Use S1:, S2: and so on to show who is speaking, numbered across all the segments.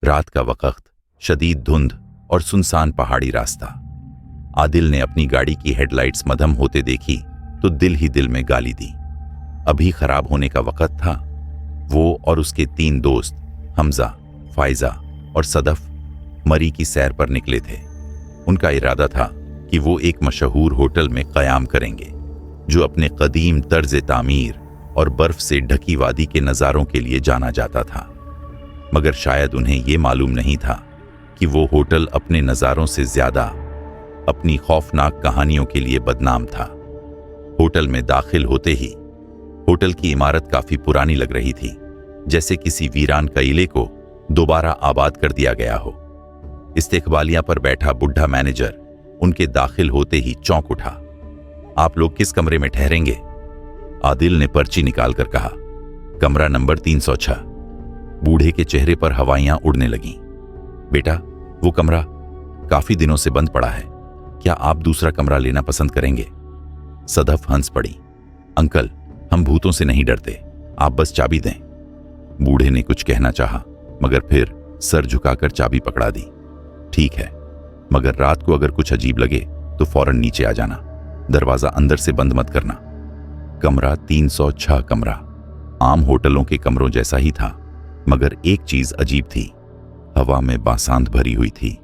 S1: रात का वक्त, शदीद धुंध और सुनसान पहाड़ी रास्ता। आदिल ने अपनी गाड़ी की हेडलाइट्स मद्धम होते देखी तो दिल ही दिल में गाली दी। अभी खराब होने का वक्त था। वो और उसके 3 दोस्त हमजा, फायजा और सदफ मरी की सैर पर निकले थे। उनका इरादा था कि वो एक मशहूर होटल में क़याम करेंगे जो अपने कदीम तर्ज तामीर और बर्फ से ढकी वादी के नज़ारों के लिए जाना जाता था। मगर शायद उन्हें ये मालूम नहीं था कि वो होटल अपने नज़ारों से ज़्यादा अपनी खौफनाक कहानियों के लिए बदनाम था। होटल में दाखिल होते ही होटल की इमारत काफ़ी पुरानी लग रही थी, जैसे किसी वीरान किले को दोबारा आबाद कर दिया गया हो। इस्तेकबालिया पर बैठा बुढ़ा मैनेजर उनके दाखिल होते ही चौंक उठा। आप लोग किस कमरे में ठहरेंगे? आदिल ने पर्ची निकालकर कहा, कमरा नंबर 306। बूढ़े के चेहरे पर हवाइयां उड़ने लगीं। बेटा, वो कमरा काफी दिनों से बंद पड़ा है, क्या आप दूसरा कमरा लेना पसंद करेंगे? सदफ हंस पड़ी। अंकल, हम भूतों से नहीं डरते, आप बस चाबी दें। बूढ़े ने कुछ कहना चाहा, मगर फिर सर झुकाकर चाबी पकड़ा दी। ठीक है, मगर रात को अगर कुछ अजीब लगे तो फौरन नीचे आ जाना, दरवाजा अंदर से बंद मत करना। कमरा 306 कमरा आम होटलों के कमरों जैसा ही था, मगर एक चीज अजीब थी। हवा में बासांध भरी हुई थी,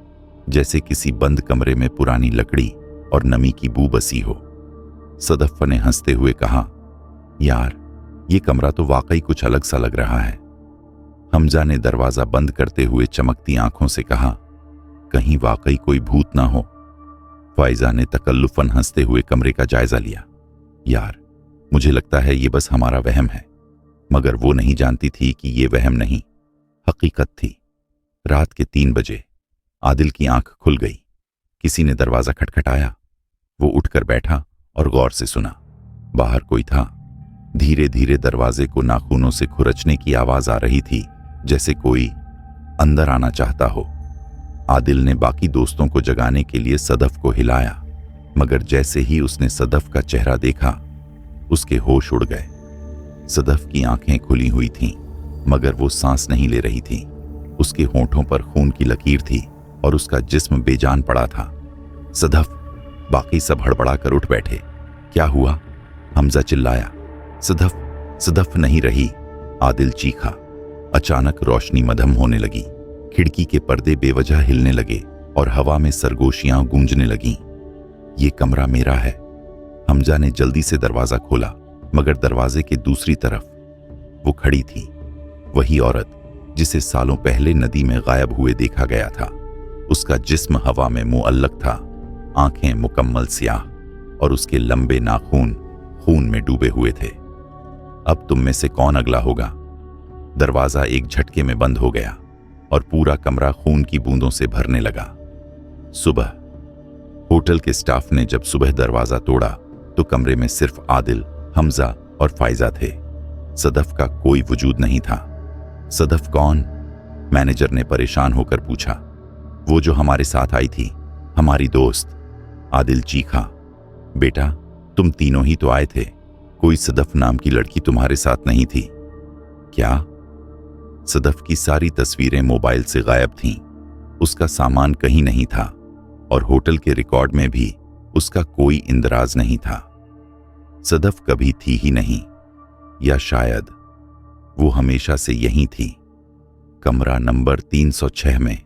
S1: जैसे किसी बंद कमरे में पुरानी लकड़ी और नमी की बू बसी हो। सदफ ने हंसते हुए कहा, यार, ये कमरा तो वाकई कुछ अलग सा लग रहा है। हमजा ने दरवाजा बंद करते हुए चमकती आंखों से कहा, कहीं वाकई कोई भूत ना हो। फायजा ने तकल्लुफन हंसते हुए कमरे का जायजा लिया। यार, मुझे लगता है ये बस हमारा वहम है। मगर वो नहीं जानती थी कि ये वहम नहीं, हकीकत थी। रात के 3 बजे आदिल की आंख खुल गई। किसी ने दरवाजा खटखटाया। वो उठकर बैठा और गौर से सुना। बाहर कोई था। धीरे धीरे दरवाजे को नाखूनों से खुरचने की आवाज आ रही थी, जैसे कोई अंदर आना चाहता हो। आदिल ने बाकी दोस्तों को जगाने के लिए सदफ को हिलाया, मगर जैसे ही उसने सदफ का चेहरा देखा, उसके होश उड़ गए। सदफ की आंखें खुली हुई थीं, मगर वो सांस नहीं ले रही थी। उसके होंठों पर खून की लकीर थी और उसका जिस्म बेजान पड़ा था। सदफ! बाकी सब हड़बड़ा कर उठ बैठे। क्या हुआ? हमजा चिल्लाया। सदफ! सदफ नहीं रही, आदिल चीखा। अचानक रोशनी मद्धम होने लगी। खिड़की के पर्दे बेवजह हिलने लगे और हवा में सरगोशियां गूंजने लगीं। ये कमरा मेरा है। हमजा ने जल्दी से दरवाजा खोला, मगर दरवाजे के दूसरी तरफ वो खड़ी थी, वही औरत जिसे सालों पहले नदी में गायब हुए देखा गया था। उसका जिस्म हवा में मुअल्लक था, आंखें मुकम्मल स्याह और उसके लंबे नाखून खून में डूबे हुए थे। अब तुम में से कौन अगला होगा? दरवाजा एक झटके में बंद हो गया और पूरा कमरा खून की बूंदों से भरने लगा। सुबह होटल के स्टाफ ने जब सुबह दरवाजा तोड़ा तो कमरे में सिर्फ आदिल, हमजा और फायजा थे। सदफ का कोई वजूद नहीं था। सदफ कौन? मैनेजर ने परेशान होकर पूछा। वो जो हमारे साथ आई थी, हमारी दोस्त। आदिल चीखा। बेटा, तुम तीनों ही तो आए थे, कोई सदफ नाम की लड़की तुम्हारे साथ नहीं थी क्या? सदफ की सारी तस्वीरें मोबाइल से गायब थीं। उसका सामान कहीं नहीं था और होटल के रिकॉर्ड में भी उसका कोई इंदराज नहीं था। सदफ कभी थी ही नहीं, या शायद वो हमेशा से यहीं थी, कमरा नंबर 306 में।